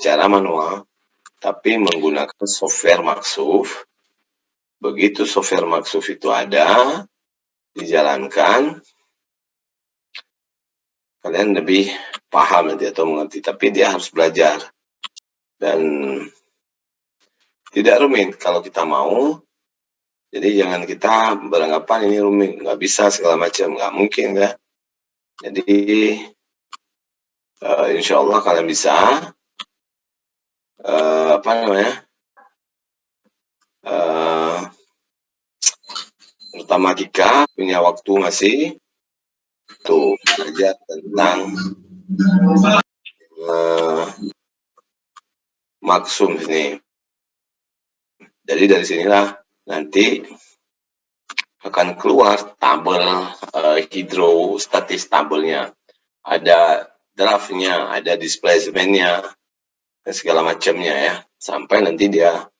secara manual, tapi menggunakan software Microsoft. Begitu software Microsoft itu ada, dijalankan, kalian lebih paham nanti atau mengerti, tapi dia harus belajar. Dan tidak rumit kalau kita mau. Jadi jangan kita beranggapan ini rumit, nggak bisa segala macam, nggak mungkin ya. Jadi insya Allah kalian bisa. Matematika punya waktu masih tuh belajar tentang maksum ini. Jadi dari sinilah nanti akan keluar tabel hidrostatis, tabelnya ada draftnya, ada displacement-nya dan segala macamnya ya, sampai nanti dia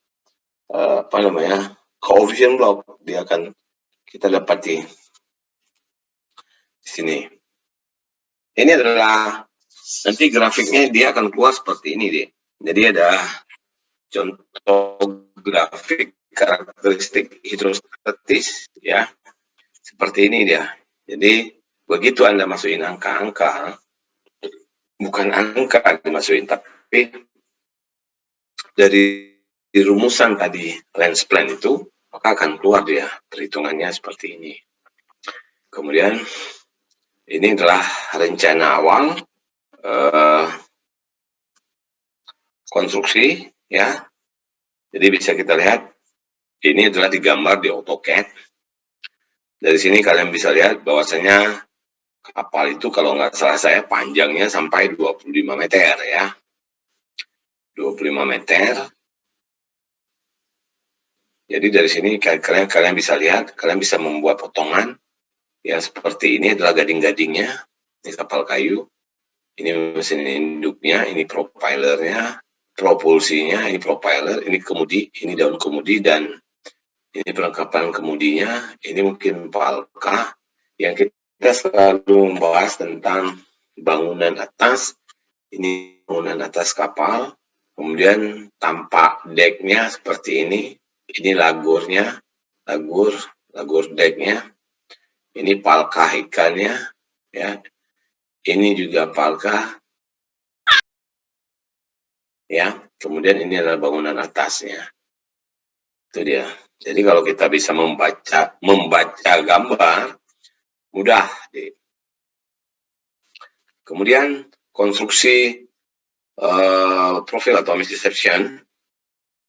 coefficient block dia akan kita dapati di sini. Ini adalah nanti grafiknya, dia akan keluar seperti ini deh. Jadi ada contoh grafik karakteristik hidrostatis ya, seperti ini dia. Jadi begitu Anda masukin angka-angka, bukan angka dimasukin, tapi dari rumusan tadi lens plan itu, maka akan keluar dia perhitungannya seperti ini. Kemudian ini adalah rencana awal konstruksi ya. Jadi bisa kita lihat ini adalah digambar di AutoCAD. Dari sini kalian bisa lihat bahwasanya kapal itu kalau nggak salah saya panjangnya sampai 25 meter ya. 25 meter. Jadi dari sini kalian bisa lihat, kalian bisa membuat potongan yang seperti ini adalah gading-gadingnya. Ini kapal kayu. Ini mesin induknya, ini propellernya, propulsinya, ini propeller, ini kemudi, ini daun kemudi, dan ini perlengkapan kemudinya. Ini mungkin palka yang kita selalu membahas tentang bangunan atas. Ini bangunan atas kapal. Kemudian tampak decknya seperti ini. Ini lagurnya, lagur decknya. Ini palka ikannya, ya. Ini juga palka, ya. Kemudian ini adalah bangunan atasnya. Itu dia. Jadi kalau kita bisa membaca gambar, mudah. Kemudian konstruksi profil atau missile section.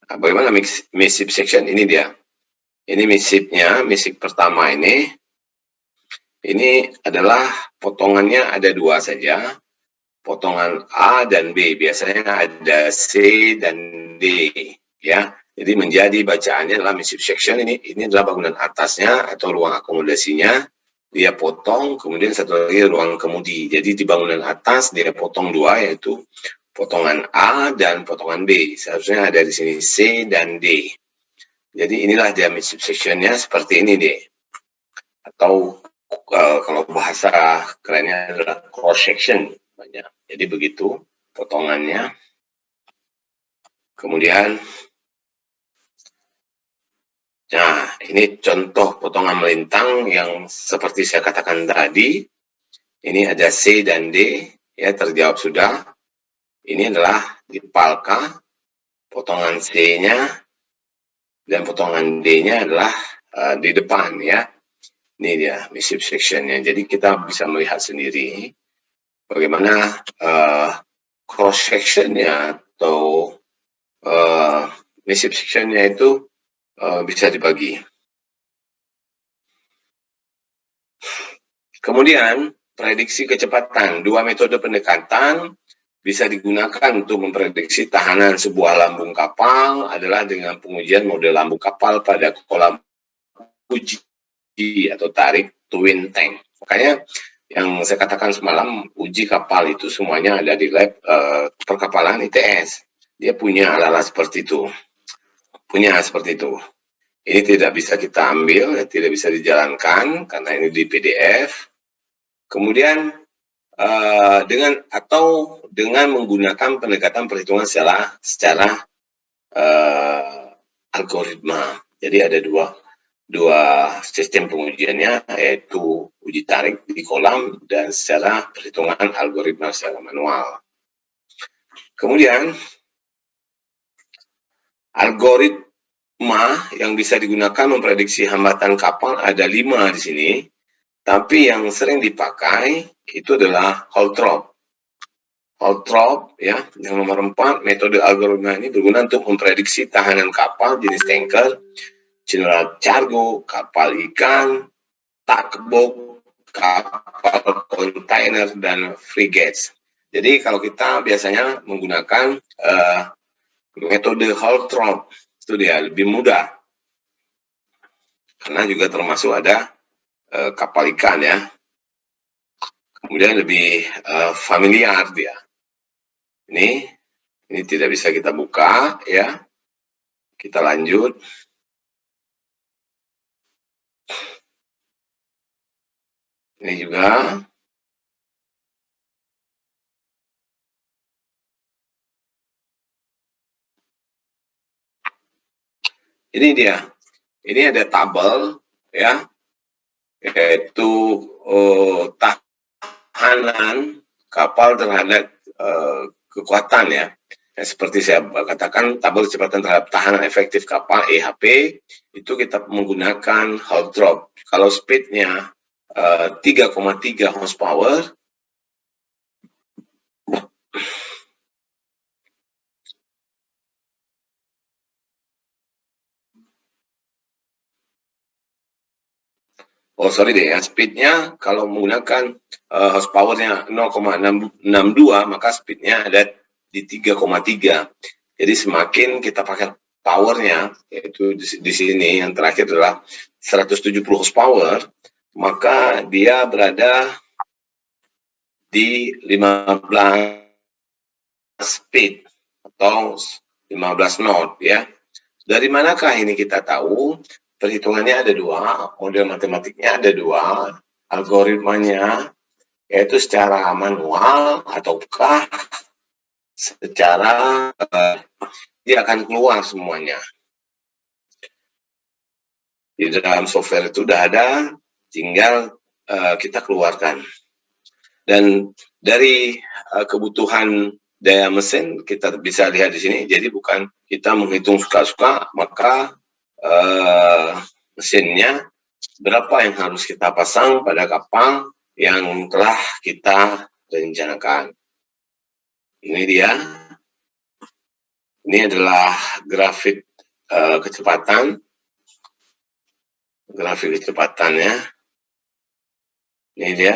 Nah, bagaimana missile section? Ini dia. Ini missile pertama ini. Ini adalah potongannya ada dua saja. Potongan A dan B, biasanya ada C dan D, ya. Jadi menjadi bacaannya adalah missile section ini adalah bangunan atasnya atau ruang akomodasinya. Dia potong, kemudian satu lagi ruang kemudi. Jadi di bangunan atas dia potong dua, yaitu potongan A dan potongan B. Seharusnya ada di sini C dan D. Jadi inilah dia missile sectionnya seperti ini deh. Atau kalau bahasa kerennya adalah cross section. Banyak. Jadi begitu potongannya. Kemudian, nah ini contoh potongan melintang yang seperti saya katakan tadi. Ini ada C dan D, ya terjawab sudah. Ini adalah di palka, potongan C-nya dan potongan D-nya adalah di depan ya. Ini dia missile section-nya. Jadi kita bisa melihat sendiri bagaimana cross section-nya atau missile section-nya itu bisa dibagi. Kemudian prediksi kecepatan. Dua metode pendekatan bisa digunakan untuk memprediksi tahanan sebuah lambung kapal adalah dengan pengujian model lambung kapal pada kolam uji atau tarik twin tank. Makanya yang saya katakan semalam, uji kapal itu semuanya ada di lab perkapalan ITS. Dia punya alat-alat seperti itu. Ini tidak bisa kita ambil, tidak bisa dijalankan karena ini di PDF. Kemudian dengan menggunakan pendekatan perhitungan secara algoritma. Jadi ada dua sistem pengujiannya, yaitu uji tarik di kolam dan secara perhitungan algoritma secara manual. Kemudian algoritma yang bisa digunakan memprediksi hambatan kapal ada 5 di sini, tapi yang sering dipakai itu adalah Holtrop. Holtrop ya, yang nomor 4, metode algoritma ini berguna untuk memprediksi tahanan kapal jenis tanker, general cargo, kapal ikan, tugboat, kapal kontainer, dan frigates. Jadi kalau kita biasanya menggunakan metode Holtrop, itu dia lebih mudah. Karena juga termasuk ada kapal ikan ya. Kemudian lebih familiar dia. Ini tidak bisa kita buka ya. Kita lanjut. Ini juga. Ini dia. Ini ada tabel ya, yaitu tahanan kapal terhadap kekuatan ya. Seperti saya katakan, tabel kecepatan terhadap tahanan efektif kapal EHP itu kita menggunakan Holtrop. Kalau speednya 3,3 horsepower, speednya kalau menggunakan horsepowernya 0,62, maka speednya ada di 3,3. Jadi semakin kita pakai powernya, yaitu di sini yang terakhir adalah 170 horsepower, maka dia berada di 15 speed atau 15 knot ya. Dari manakah ini kita tahu? Perhitungannya ada 2, model matematiknya ada 2, algoritmanya yaitu secara manual ataukah secara dia akan keluar semuanya. Di dalam software itu sudah ada, tinggal kita keluarkan. Dan dari kebutuhan daya mesin kita bisa lihat di sini. Jadi bukan kita menghitung suka-suka, maka mesinnya berapa yang harus kita pasang pada kapal yang telah kita rencanakan. Ini dia. Ini adalah grafik kecepatan. Grafik kecepatannya. Ini dia.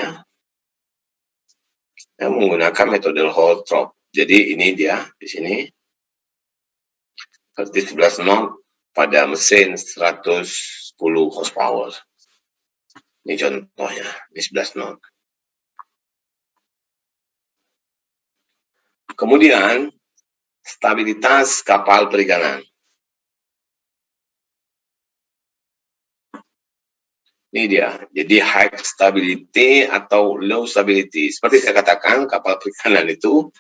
Saya menggunakan metode Holtrop. Jadi ini dia di sini. Seperti 11 knot pada mesin 110 horsepower. Ini contohnya, ini 11 knot. Kemudian, stabilitas kapal perikanan. Ini dia, jadi high stability atau low stability. Seperti saya katakan, kapal perikanan itu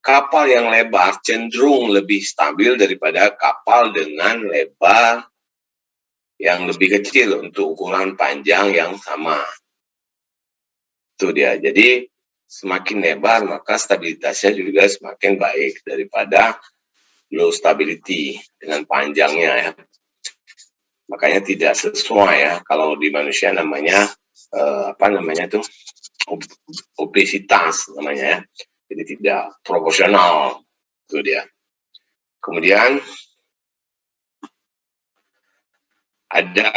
kapal yang lebar cenderung lebih stabil daripada kapal dengan lebar yang lebih kecil untuk ukuran panjang yang sama. Itu dia. Jadi semakin lebar maka stabilitasnya juga semakin baik daripada low stability dengan panjangnya ya. Makanya tidak sesuai ya, kalau di manusia namanya obesitas namanya ya. Jadi tidak proporsional. Itu dia. Kemudian ada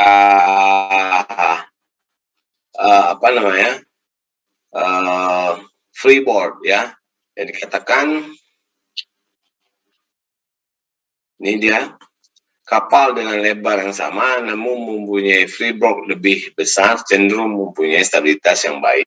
freeboard ya, yang dikatakan ini dia, kapal dengan lebar yang sama namun mempunyai freeboard lebih besar cenderung mempunyai stabilitas yang baik.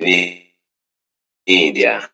Ini dia.